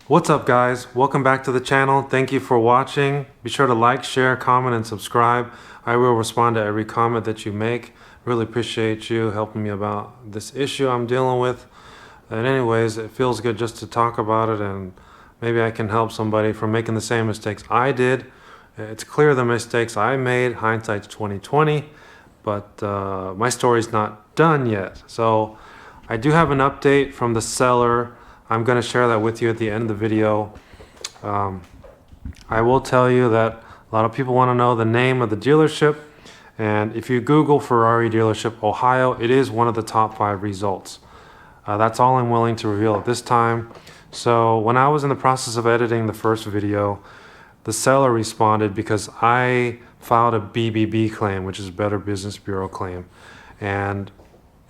What's up guys? Welcome back to the channel. Thank you for watching. Be sure to like, share, comment, and subscribe. I will respond to every comment that you make. Really appreciate you helping me about this issue I'm dealing with. And anyways, it feels good just to talk about it, and maybe I can help somebody from making the same mistakes I did. It's clear the mistakes I made, hindsight's 2020, but my story's not done yet. So I do have an update from the seller. I'm going to share that with you at the end of the video. I will tell you that a lot of people want to know the name of the dealership, and if you Google Ferrari dealership Ohio, it is one of the top 5 results. That's all I'm willing to reveal at this time. So when I was in the process of editing the first video, the seller responded because I filed a BBB claim, which is Better Business Bureau claim. And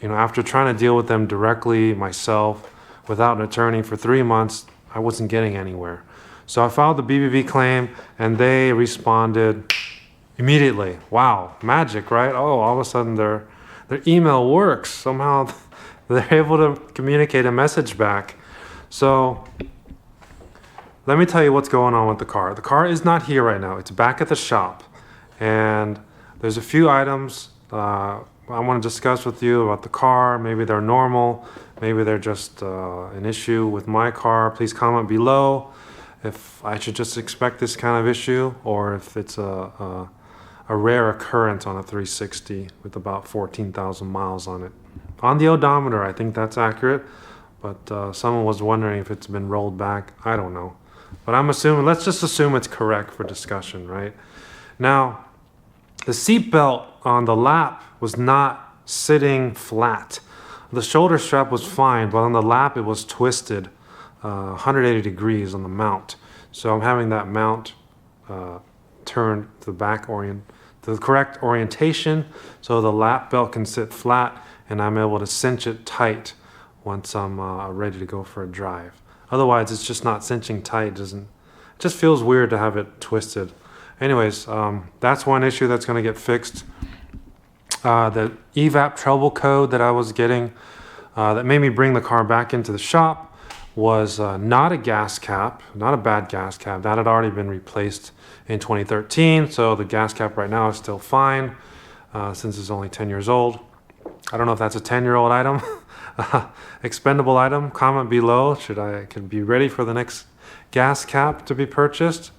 after trying to deal with them directly myself, without an attorney for 3 months, I wasn't getting anywhere. So I filed the BBB claim and they responded immediately. Wow, magic, right? Oh, all of a sudden their email works. Somehow they're able to communicate a message back. So let me tell you what's going on with the car. The car is not here right now. It's back at the shop. And there's a few items I want to discuss with you about the car. Maybe they're normal. Maybe they're just an issue with my car. Please comment below if I should just expect this kind of issue, or if it's a rare occurrence on a 360 with about 14,000 miles on it. On the odometer, I think that's accurate, but someone was wondering if it's been rolled back. I don't know. But I'm assuming, let's just assume it's correct for discussion, right? Now, the seat belt on the lap was not sitting flat. The shoulder strap was fine, but on the lap it was twisted 180 degrees on the mount. So I'm having that mount turned to the correct orientation so the lap belt can sit flat, and I'm able to cinch it tight once I'm ready to go for a drive. Otherwise, it's just not cinching tight. It just feels weird to have it twisted. Anyways, that's one issue that's going to get fixed. The evap trouble code that I was getting that made me bring the car back into the shop was not a gas cap, not a bad gas cap. That had already been replaced in 2013, so the gas cap right now is still fine since it's only 10 years old. I don't know if that's a 10-year-old item, expendable item. Comment below, could be ready for the next gas cap to be purchased.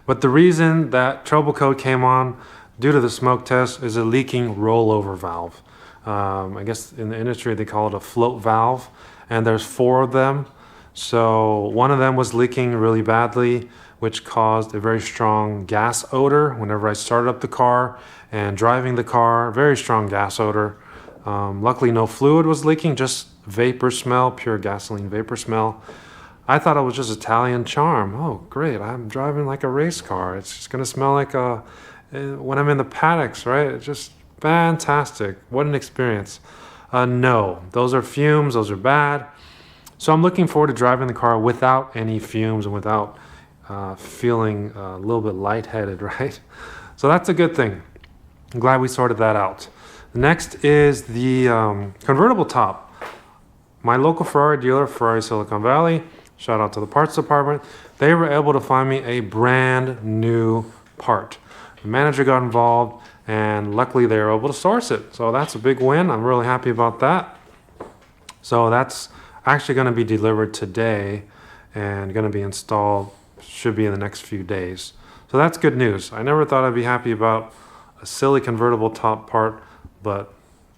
But the reason that trouble code came on due to the smoke test is a leaking rollover valve. I guess in the industry they call it a float valve, and there's 4 of them. So one of them was leaking really badly, which caused a very strong gas odor whenever I started up the car and driving the car. Very strong gas odor. Luckily no fluid was leaking, just vapor smell, pure gasoline vapor smell. I thought it was just Italian charm. Oh great, I'm driving like a race car. It's just gonna smell like when I'm in the paddocks, right? It's just fantastic. What an experience. No, those are fumes. Those are bad. So I'm looking forward to driving the car without any fumes and without feeling a little bit lightheaded, right? So that's a good thing. I'm glad we sorted that out. Next is the convertible top. My local Ferrari dealer, Ferrari Silicon Valley, shout out to the parts department, they were able to find me a brand new part. The manager got involved, and luckily they were able to source it. So that's a big win. I'm really happy about that. So that's actually going to be delivered today and going to be installed, should be in the next few days. So that's good news. I never thought I'd be happy about a silly convertible top part, but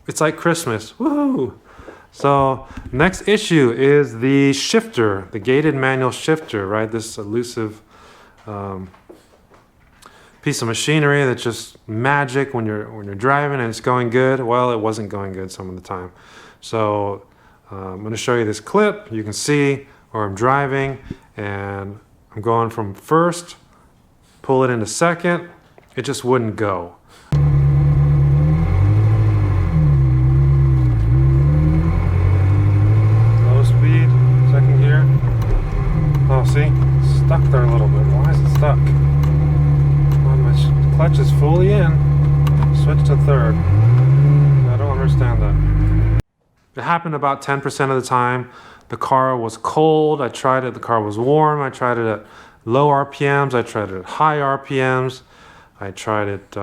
it's like Christmas. Woohoo! So next issue is the shifter, the gated manual shifter, right? This elusive piece of machinery that's just magic when you're driving and it's going good. Well, it wasn't going good some of the time. So I'm going to show you this clip. You can see where I'm driving and I'm going from first, pull it into second. It just wouldn't go. Low speed, second gear. Oh, see? It's stuck there a little bit. Why is it stuck? Clutch is fully in. Switch to third. I don't understand that. It happened about 10% of the time. the car was cold. I tried it, the car was warm. I tried it at low RPMs. I tried it at high RPMs. I tried it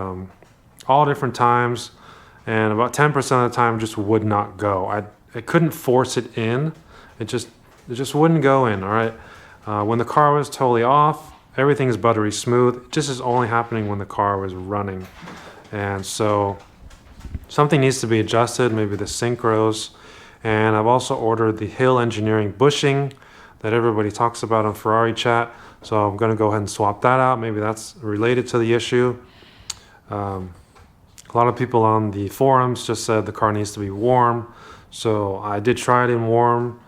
all different times. And about 10% of the time it just would not go. I couldn't force it in. It just wouldn't go in, all right? When the car was totally off, everything is buttery smooth. It just is only happening when the car was running. And so something needs to be adjusted, maybe the synchros. And I've also ordered the Hill Engineering bushing that everybody talks about on Ferrari chat. So I'm gonna go ahead and swap that out. Maybe that's related to the issue. A lot of people on the forums just said the car needs to be warm. So I did try it in warm,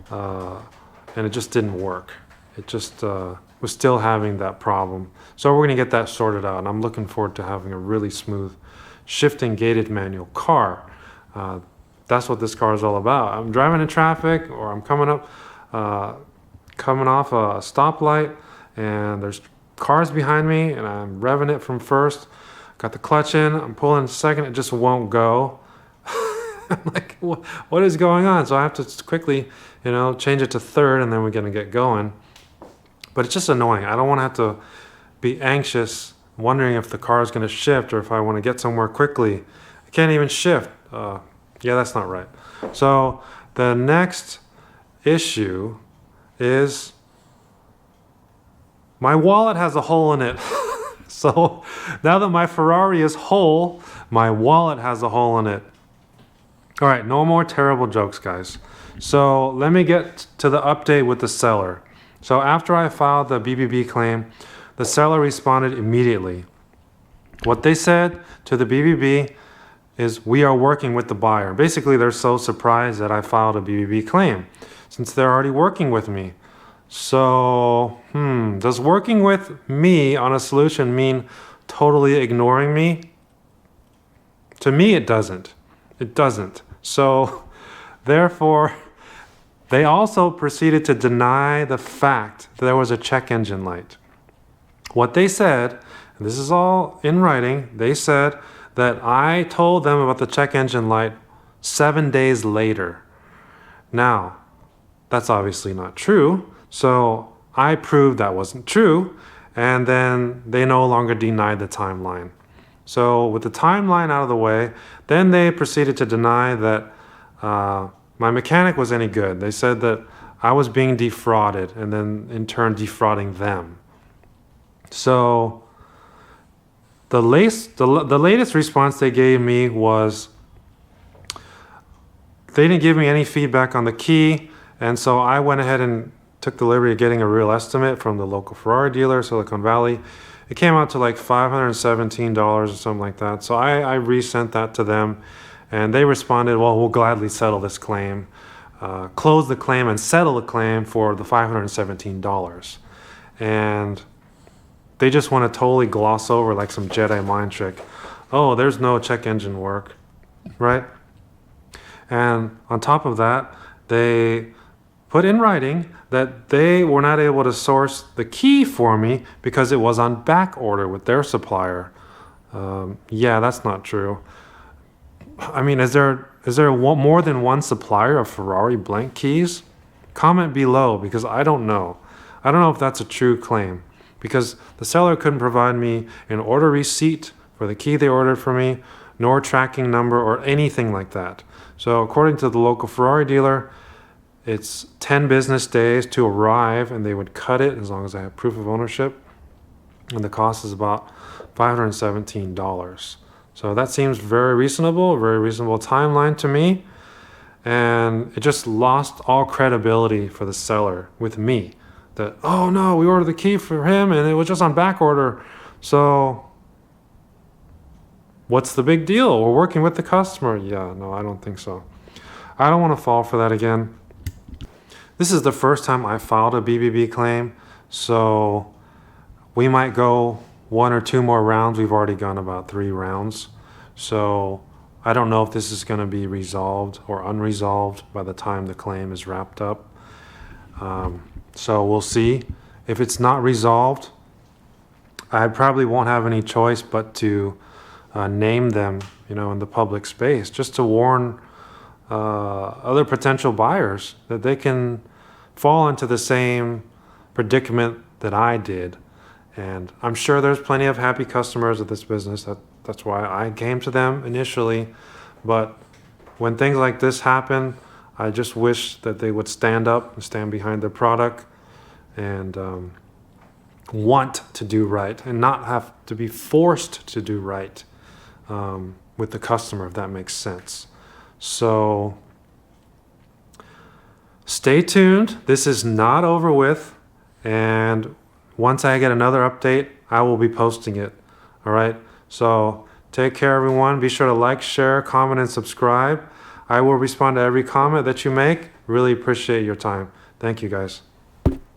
and it just didn't work. It just was still having that problem. So we're gonna get that sorted out, and I'm looking forward to having a really smooth shifting gated manual car. That's what this car is all about. I'm driving in traffic, or I'm coming off a stoplight, and there's cars behind me, and I'm revving it from first. Got the clutch in, I'm pulling second, it just won't go. I'm like, what is going on? So I have to quickly, change it to third, and then we're gonna get going. But it's just annoying. I don't wanna have to be anxious, wondering if the car is gonna shift or if I wanna get somewhere quickly. I can't even shift. Yeah, that's not right. So the next issue is my wallet has a hole in it. So now that my Ferrari is whole, my wallet has a hole in it. All right, no more terrible jokes, guys. So let me get to the update with the seller. So after I filed the BBB claim, the seller responded immediately. What they said to the BBB is, we are working with the buyer. Basically, they're so surprised that I filed a BBB claim since they're already working with me. So, does working with me on a solution mean totally ignoring me? To me, it doesn't. It doesn't. So, therefore, they also proceeded to deny the fact that there was a check engine light. What they said, and this is all in writing, they said that I told them about the check engine light 7 days later. Now, that's obviously not true. So I proved that wasn't true, and then they no longer denied the timeline. So with the timeline out of the way, then they proceeded to deny that my mechanic was any good. They said that I was being defrauded, and then in turn defrauding them. So the latest response they gave me was, they didn't give me any feedback on the key, and so I went ahead and took the liberty of getting a real estimate from the local Ferrari dealer, Silicon Valley. It came out to like $517 or something like that. So I resent that to them, and they responded, well, we'll gladly settle this claim, close the claim and settle the claim for the $517. And they just want to totally gloss over like some Jedi mind trick. Oh, there's no check engine work, right? And on top of that, they put in writing that they were not able to source the key for me because it was on back order with their supplier. Yeah, that's not true. I mean, is there more than one supplier of Ferrari blank keys? Comment below, because I don't know. I don't know if that's a true claim, because the seller couldn't provide me an order receipt for the key they ordered for me, nor tracking number or anything like that. So according to the local Ferrari dealer, it's 10 business days to arrive, and they would cut it as long as I have proof of ownership. And the cost is about $517. So that seems very reasonable timeline to me. And it just lost all credibility for the seller with me. That, oh no, we ordered the key for him and it was just on back order. So what's the big deal? We're working with the customer. Yeah, no, I don't think so. I don't want to fall for that again. This is the first time I filed a BBB claim, so we might go 1 or 2 more rounds. We've already gone about 3 rounds. So I don't know if this is going to be resolved or unresolved by the time the claim is wrapped up. So we'll see. If it's not resolved, I probably won't have any choice but to name them, in the public space, just to warn other potential buyers, that they can fall into the same predicament that I did. And I'm sure there's plenty of happy customers of this business. That's why I came to them initially. But when things like this happen, I just wish that they would stand up and stand behind their product and want to do right and not have to be forced to do right with the customer, if that makes sense. So stay tuned. This is not over with. And once I get another update, I will be posting it. All right. So take care, everyone. Be sure to like, share, comment, and subscribe. I will respond to every comment that you make. Really appreciate your time. Thank you, guys.